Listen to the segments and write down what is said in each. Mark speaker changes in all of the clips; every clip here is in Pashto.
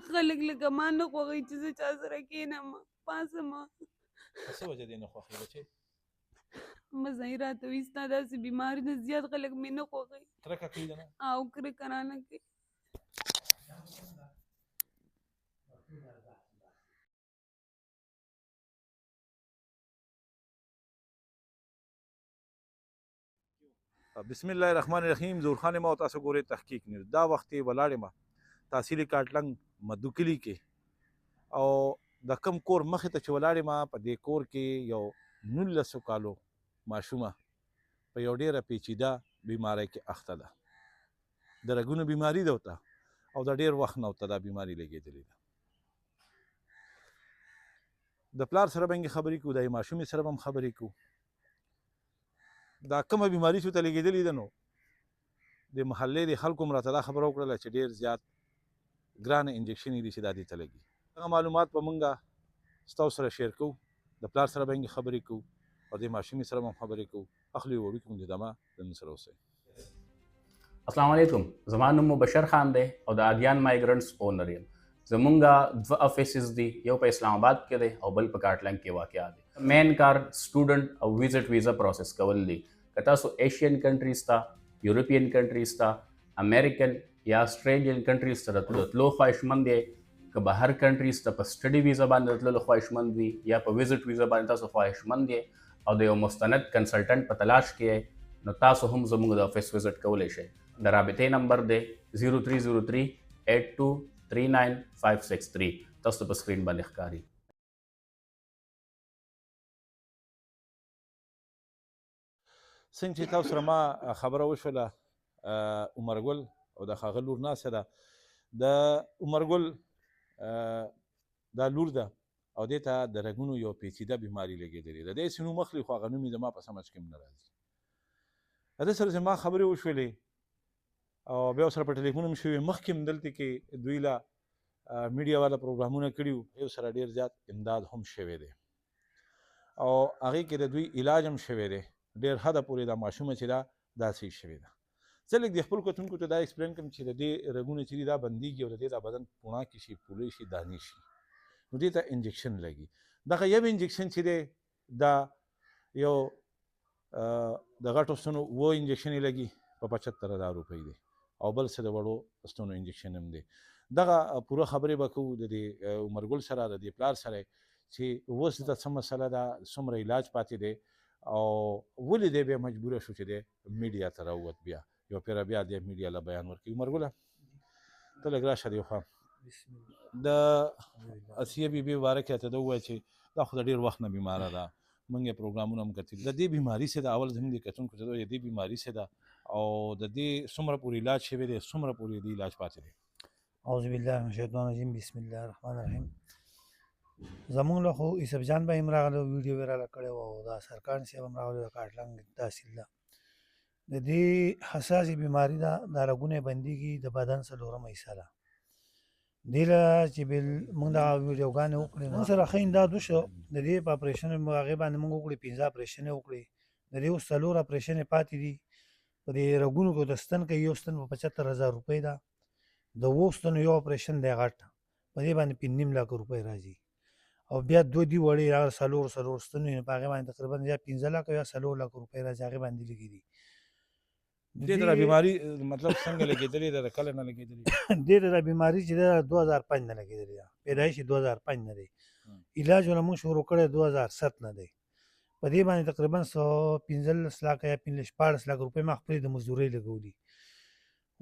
Speaker 1: خلک لکه ما نه خوښوي چې زه چا سره کښېنم پاڅم.
Speaker 2: څه وجه دې نه خوښوي بچې؟
Speaker 1: مزه یې راته وي ستا داسې بیماري ده زیات خلک مې نه خوښوي
Speaker 2: کرکه کوي ده نه؟
Speaker 1: او کرکه رانه کوي.
Speaker 2: بسم الله الرحمن الرحیم. زور خان ما تاسو ګورئ تحقیق نیوز. دا وخت یې ولاړې ما تحصیلي کاټلنګ مدوکلي کې او د کم کور مخې ته چې ولاړې ما په دې کور کې یو 19 کالو ماشومه په یو ډېره پیچیده بیمارۍ کې اخته ده. د رګونو بیماري ده ورته او د ډېر وخت نه ورته دا بیماري لګېدلې ده. د پلار سره به خبرې کوو، د یې ماشومې سره به هم خبرې کوو. دا کومه بیماري چې ورته لګېدلې ده نو د محلې د خلکو هم راته دا خبره وکړله چې ډېر زیات ګرانه انجکشن یې دي چې دا دې ته لګي. هغه معلومات به مونږ ستاسو سره شیر کوو. د پلار سره به خبرې کوو او د ماشومې سره به هم خبرې کوو. اخلي وړوکي مونږ دمه د نن سره اوسئ.
Speaker 3: السلام علیکم. زما نوم مبشر خان دی او د آدیان مایګرنټس اونر یم. زمونږ دوه افیسز دي، یو په اسلام آباد کې دی او بل په کاټلنګ کې واقع دی. مین کار سټوډنټ او ویزټ ویزا پروسس کول دي. که تاسو ایشین کنټریز ته، یورپین کنټریز ته، امریکن یا اسټریلین کنټریز ته تلو خواهشمند دی، که بهر کنټریز ته په سټډي ویزا باندې تللو خواهشمند وي یا په ویزټ ویزا باندې تاسو خواهشمند دی او د یو مستند کنسلټنټ په تلاش کې نو تاسو هم زموږ د افیس ویزټ کولی شئ. د رابطې نمبر دی 030382395563. تاسو په سکرین باندې ښکاري.
Speaker 2: څنګه چې تاسو سره ما خبره وشوله عمرګل او د هغه لور ناسته ده. د عمرګل دا لور ده او دې ته د رګونو یو پیچیده بیماري لګېدلې ده. داسې نوم اخلي خو هغه نوم یې زما په سمجھ کې هم نه راځي. د ده سره زما خبرې وشولې او بیا ورسره په ټلیفون هم شوې. مخکې هم دلته کې دوی له میډیا والا پروګرامونه کړي وو، یو سره ډېر زیات امداد هم شوی دی او هغې کې د دوی علاج هم شوی دی. ډېر حده پورې دا ماشومه چې ده دا صحیح شوې ده. زه لږ د خپل کتونکو ته دا ایکسپلین کوم چې د دې رګونه چې دي دا بندېږي او د دې دا بدن پوڼاکې شي، پولې شي، دانې شي، نو دې ته انجکشن لګي. دغه یو انجکشن چې دی دا یو د غټو ستنو 7 انجکشن یې لګي په 75,000 روپۍ دی او بل څه د وړو ستنو انجکشن هم دی. دغه پوره خبرې به کوو د دې عمرګل سره، د دې پلار سره چې اوس د څه مسله ده، څومره علاج پاتې دی او ولې دی بیا مجبوره شو چې دی میډیا ته راووت. بیا یو پیره بیا د میډیا له بیان ورکوي. عمرګله ته لږ راشه دې خوا. د اسیه بیبي باره کې راته ده ووایه چې دا خو د ډېر وخت نه بیماره ده، موږ یې پروګرامونه هم کتلي. د دې بیماري څه ده؟ اول زموږ د کتونکو ته د دې بیماري څه ده او د دې څومره پورې علاج شوی دی، څومره پورې د علاج پاتې دی؟
Speaker 4: اعوذ بالله من الشیطان الرجیم. بسم الله الرحمن الرحیم. زمونږ له خو یوسف جان به هم راغلی، ویډیو یې راله کړی و او دا سرکان صاحب هم راغلی د کاټلنګ تحصیل ده. د دې حساسې بیماري ده، دا رګونه بندېږي د بدن څلورمه حصه ده. دې له چې مونږ دغه ویډیوګانې وکړې مونږ سره ښه امداد وشو. د دې په اپریشن هغې باندې مونږ وکړې 15 اپریشن یې وکړې. د دې اوس 4 اپریشن یې پاتې دي. په دې رګونو کې د ستن کې یو ستن په 75,000 روپۍ ده. د 7 ستنو یو اپریشن دی غټ، په دې باندې 5.5 لک روپۍ راځي او بیا 2 دي وړې هغه 4 ستنې په هغې باندې تقریبا یا 15 لک یا 4 لک روپۍ راځي، هغې باندې لګي دي.
Speaker 2: دې ته دا بیماري مطلب څنګه لګېدلې ده؟ د کله نه لګېدلې؟
Speaker 4: دې ته دا بیماري چې ده 2005 نه لګېدلې ده، پیدایش 2005 نه دی. علاج یې موږ شروع کړی 2007 نه دی. په دې باندې تقریبا 115 لک یا 14 لک روپۍ ما خپلې د مزدورۍ لګولي.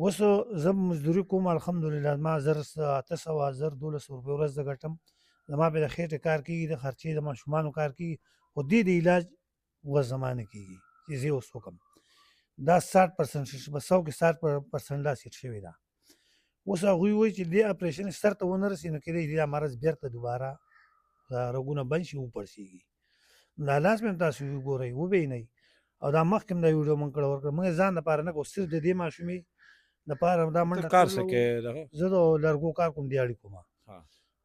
Speaker 4: اوس زه مزدوري کوم الحمدلله، ما 800-1200 روپۍ ورځ زه ګټم. زما پرې د خېټې کار کېږي، د خرچې د ماشومانو کار کېږي، خو دې د علاج اوس زما نه کېږي چې زه اوس وکړم. دا 60% 100 کې 60% لا سیټ شوې ده. اوس هغوی وایي چې دې اپریشن سر ته ونه رسي نو کېدای شي دا مرض بېرته دوباره رګونه بند شي وپړسېږي. دا لاس مې هم تاسو وګورئ وبینئ او دا مخکې هم دا ویډیو مونږ کړه ورکړه. مونږ ځان دپاره نه کوو، صرف د دې ماشومې دپاره دا منډه
Speaker 2: کار څه کوې؟
Speaker 4: زه د لرګو کار کوم، دیاړي کومه.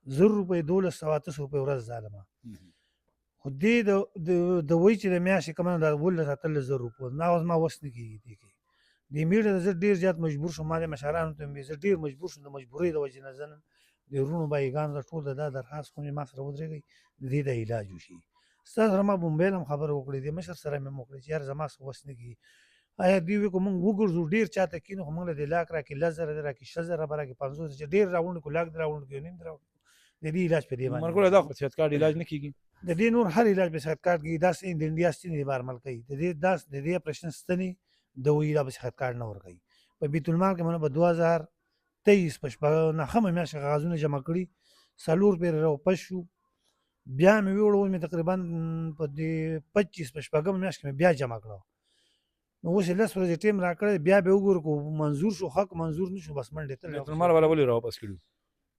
Speaker 4: 1000 روپۍ 1200 روپۍ ورځ ظالمه. خو دې د وایي چې د میاشتې کمه نه ده 18-13 روپۍ نه زما وس نه کېږي. دې کې د میډیا زه ډېر زیات مجبور شوم. ما د مشرانو ته مې زه ډېر مجبور شوم، د مجبورۍ د وجې نه زه نن د وروڼو بایګانو ته ټول دا درخواست کوم چې ما سره ودرېږئ د دې د علاج وشي. ستا سره ما بمبیل هم خبره وکړې، د مشر سره مې هم وکړې چې یار زما څه وس نه کېږي. آیا دوی وایي که موږ وګرځو ډېر چاته کښېنو خو موږ له دې لاک راکړي 10,000 دې راکړي 6,000 به راکړي 500 چې ډېر راغونډ کړو لاک دې راغونډ کړو 1.5 دې راغونډ کړو د دې علاج په دې باندې
Speaker 2: مرګوړه دا خو صحت کارت علاج نه کیږي.
Speaker 4: د دې نور هر علاج په صحت کارت کې داسې د انډیا ستنې د بار عمل کوي د دې اپریشن ستنې دوايي دا په صحت کارت نه ورکوي. په بیت المال کې مونږ په 2023 په شپږ نهمه میاشت کاغذونه جمع کړي 4 پېره راوپس شو. بیا مې ویوړو مې تقریبا په دې 25 په شپږمه میاشت کې مې بیا جمع کړو. نو اوس یې 10 ورځې ټیم راکړی بیا به وګورو که منظور شو ښه که منظور نه شو بس منډې ته
Speaker 2: بیت المال والا ولې راواپس کړي؟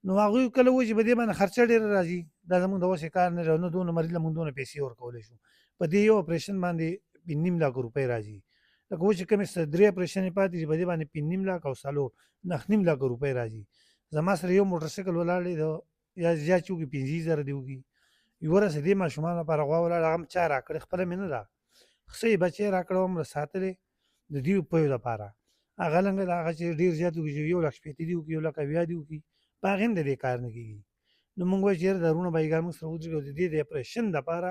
Speaker 4: نو هغوی کله وایي چې په دې باندې خرچه ډېره راځي دا زموږ د وسې کار نه دی نه دونه مریض له موږ دونه پیسې ورکولی شو. په دې یو اپریشن باندې 5.5 لک روپۍ راځي. لکه اوس چې کومې 3 اپریشن یې پاتې دي په دې باندې 5.5 لک او 9.5 لک روپۍ راځي. زما سره یو موټرسایکل ولاړ دی یا زیات چې وکړي 15,000 دې وکړي. یوه ورځ دې ماشومانو لپاره غوا ولاړه هغه هم چا راکړې خپله مې نه ده ښه یې بچی یې راکړی وم ساتلې د دې روپیو لپاره هغه لنګه د هغه چې ډېر زیات وکړي چې 1,80,000 دې وکړي 1,80,000 دې وکړي په هغې هم د دې کار نه کېږي. نو موږ وایو چې یاره دا وروڼه بایګان موږ سره ودرېږي او د دې د اپریشن دپاره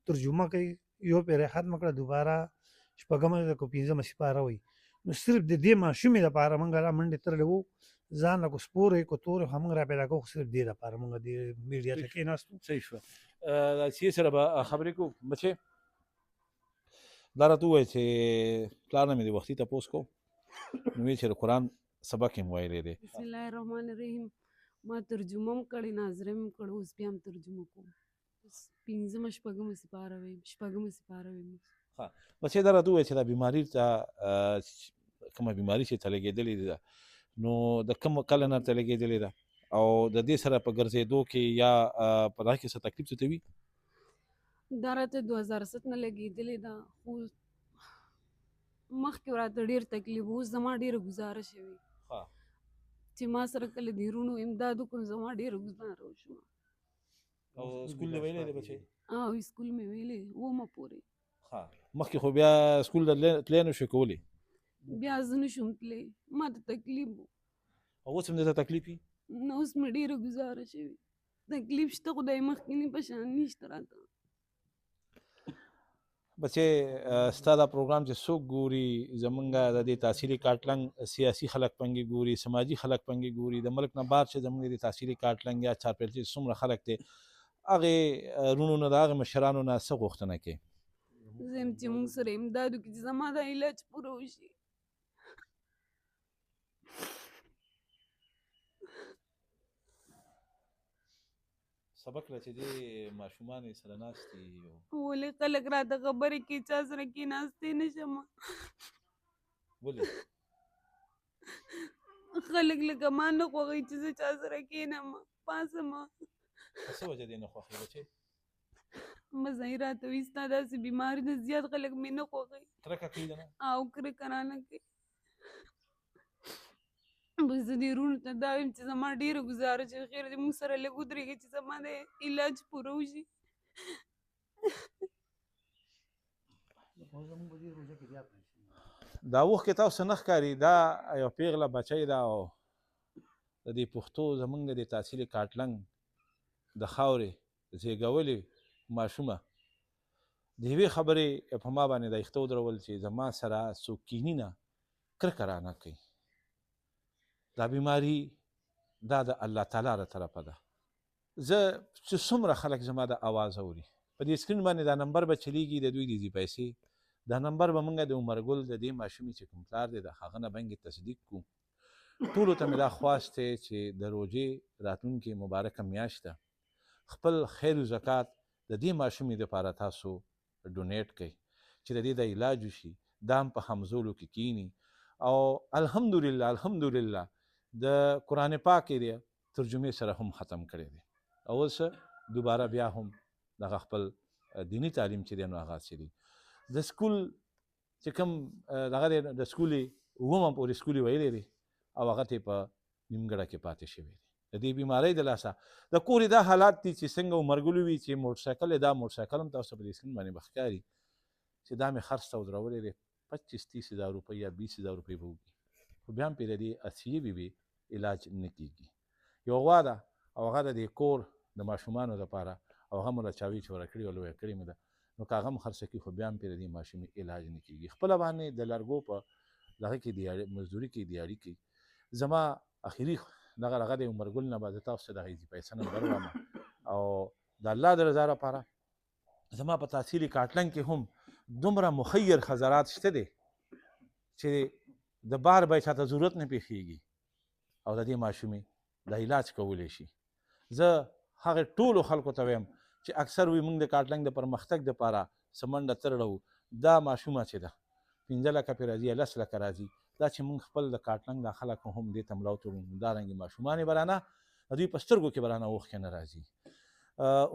Speaker 4: ترجمه کوي یو پېره یې ختمه کړه دوباره شپږمه ده که 5مه سپاره وایي. نو صرف د دې ماشومې دپاره موږ را منډې تړلې وو ځان له که سپورې که تورې خو موږ را پیدا کوو صرف دې دپاره موږ د میډیا ته کېناستو.
Speaker 2: صحیح شوه. سیې سره به خبرې کوو بچې دا راته ووایه چې پلار نه مې د وختي تپوس کو نو ویې چې د قرآن سبق یې م ویلی دی.
Speaker 1: بسم الله الرحمن الرحیم. ما ترجمه هم کړې ناظره مې کړې اوس بیا هم ترجمه کوم. 5مه شپږمه سپاره ویم 6مه سپاره ویم.
Speaker 2: بچې دا راته ووایه چې دا بیماري ته کومه بیماري چې ته لګېدلې ده نو د کوم کله نه ته لګېدلې ده او د دې سره په ګرځېدو کې یا په دغه کې څه تکلیف څه ته وي؟
Speaker 1: دا راته 2007 نه لګېدلې ده خو مخکې راته ډېر تکلیف اوس زما ډېره ګزاره شوې چې ما سره کله د وروڼو امداد وکړو زما ډېره ګزاره وشوه.
Speaker 2: او سکول دې ویلی دی بچې؟
Speaker 1: سکول مې ویلی 9مه پورې.
Speaker 2: مخکې خو بیا سکول تلی نه شوې کولی؟
Speaker 1: بیا زه نه شوم تلی ما ته تکلیف و.
Speaker 2: او اوس هم دې ته تکلیف وي؟
Speaker 1: نه اوس مې ډېره ګزاره شوې تکلیف شته خدای مخکیني په شان نشته راته.
Speaker 2: بچې ستا دا پروګرام چې څوک ګوري زمونږ د دې تحصیلي کارټلنګ سیاسي خلک پنګې ګوري سماجي خلک پنګې ګوري د ملک نه بار چې زمونږ د تحصیلي کارټلنګ یا چارپیل چې څومره خلک دی هغې وروڼو نه د هغې مشرانو نه څه غوښتنه کوي؟
Speaker 1: زه یم چې موږ سره امداد وکړي چې زما دا علاج پوره وشي.
Speaker 2: سبق له چې دې ماشومان یې سره ناست دي
Speaker 1: ولې خلک راته خبرې کوي چا سره کېناستې نه شم
Speaker 2: ولې
Speaker 1: خلک لکه ما نه خوښوي چې زه چا سره کېنم پاسم
Speaker 2: څه وجه دې نه خوښوي بچې؟
Speaker 1: مزه یې راته وي ستا داسې بیماري ده زیات خلک مې نه خوښوي
Speaker 2: کرکه کوي دنه
Speaker 1: او کرکه رانه کوي. بس زه دې وروڼو ته دا وایم چې زما ډېره ګزاره چې خیر دې موږ سره لږ ودرېږي چې زما د علاج پوره وشي.
Speaker 2: دا اوښکې تاسو نه ښکاري دا یو پیغله بچی ده او د دې پښتو زموږ د دې تحصیلي کارټلنګ د خاورې زیږولې ماشومه د یوې خبرې په ما باندې دا ایښته ودرول چې زما سره څوک کیني نه کرکه رانه کوي. دا بیماري دا د الله تعالی له طرفه ده. زه چې څومره خلک زما د اواز اوري په دې سکرین باندې دا نمبر به چلیږي د دوی د دې پیسې دا نمبر به موږ د عمرګل د دې ماشومې چې کوم پلار دی د هغه نه بنګې تصدیق کړو. ټولو ته مې دا خواست دی چې د روژې راتلونکې مبارکه میاشت ده خپل خیر و زکات د دې ماشومې دپاره تاسو ډونیټ کوئ چې د دې د علاج وشي دا هم په همزولو کې کینی او الحمدلله د قرآن پاک دی ترجمې سره هم ختم کړی دی او اوس دوباره بیا هم دغه خپل دینی تعلیم چې دی نو هغه حاصلي. د سکول چې کوم دغه دی د سکولې 9مه پورې سکول یې ویلی دی او هغه ته په نیمګړه کې پاتې شوی دی. د دې بیمارۍ د لاسه د کور دا حالات دي چې څنګه عمرګلو وي چې موټرسایکل دا موټرسایکل هم تاسو په دې سکرین باندې به ښکاري چې دا مې خرڅ ته ودرولی دی 25-30 هزار روپۍ یا 20 هزار روپۍ به وکړي خو بیا هم پرې د دې اصلي بیبي علاج نه کېږي. یو غوا ده او هغه د دې کور د ماشومانو دپاره او هغه مو له چاوي چې ورکړې وه لویه کړې مې ده نو که هغه هم خرڅه کړي خو بیا هم پرې د دې ماشومې علاج نه کېږي خپله باندې د لرګو په دغه کې مزدوري کې دیاري کې زما اخري دغه هغه د عمرګل نه به زه تاسو ته دغه ایزي پیسه نمبر وایم او د الله د رضا لپاره زما په تحصیلي کاټلنګ کې هم دومره مخیر خزرات شته دی چې د بار به چاته ضرورت نه پیښیږي او د دې ماشومې د علاج کولی شي زه هغې ټولو خلکو ته وایم چې اکثر وي موږ د کاټلنګ د پرمختګ دپاره څه منډه ترړو دا ماشومه چې ده 15 لکه پرې راځي یا 10 لکه راځي دا چې موږ خپل د کاټلنګ دا خلک هم دې ته ملا وتړو همدارنګې ماشومان یې به رانه د دوی په سترګو کې به رانه اوښکې نه راځي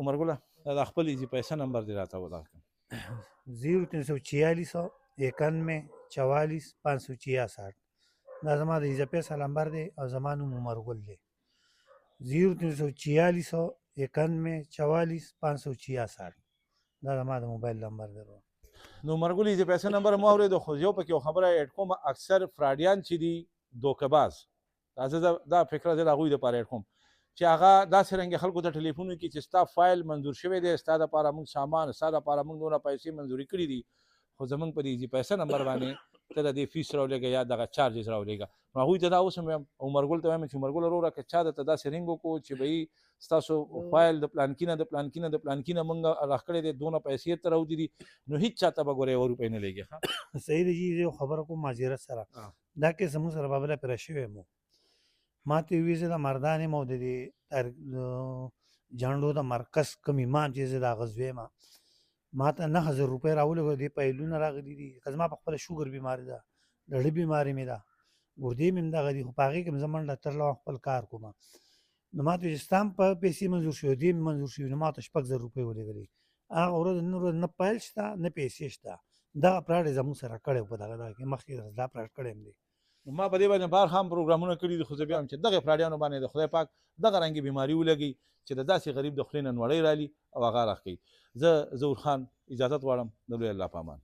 Speaker 2: عمرګله دا خپل ایزي پیسه نمبر دې راته ودا کړه
Speaker 4: 0346 91 44 566 دا زما د ایزه پیسه نمبر دی او زما نوم عمرګل دی 0346 91 44 566 دا زما د موبایل نمبر دی
Speaker 2: نو عمرګل ایزي پیسه نمبر مو اورېدو خو یو پکې یو خبره اډ کوم اکثر فراډیان چې دي دوکهباز دا فکره زه د هغوی دپاره اډ کوم چې هغه داسې رنګې خلکو ته ټلیفون وکړي چې ستا فایل منظور شوی دی ستا دپاره موږ سامان ستا دپاره موږ دونه پیسې منظوري کړي دي خو زموږ په دې ایزي پیسه نمبر باندې ته د دې فیس راولېږه یا دغه چارجز راولېږه نو هغوی ته دا اوس هم وایم عمرګل ته وایم چې عمرګل وروره که چا درته داسې رینګ وکړو چې به ستاسو فایل د پلانکي نه موږ راښکړی دی دونه پیسې ته راودي دي نو هېڅ چا ته به ګوره 1 روپۍ نه لګي
Speaker 4: صحیح دی جی یو خبره کوم معذرت سره دا کیس زموږ سره بابله پیره شوی مو ما ته ویې زه د مردان یم او د دې جانډو د مرکز کوم امام چې زه د هغه زوی یم ما ته 9000 روپۍ راولېږه دې پیلونه راغلي دي که زما په خپله شوګر بیماري ده د زړه بیماري مې ده ګردې مې همدغه دي خو په هغې کې مې زه منډه ترله خپل کار کوم نو ما ته چې ستا هم په پیسې منظور شوي دې مې منظور شوي نو ما ته 6000 روپۍ ولېږلې هغه ورځ نن ورځ نه پیل شته نه پیسې شته دغه فراډ یې زموږ سره کړی په دغه کې مخکې دا فراډ کړی یم دی
Speaker 2: ما په دې باندې بار هم پروګرامونه کړي دي خو زه بیا هم چې دغه فراډیانو باندې د خدای پاک دغه رنګې بیماري ولګي چې د داسې غریب د خولې نه نوړی رالي او هغه راښکوي زه ظهور خان اجازت غواړم د لوی الله په امان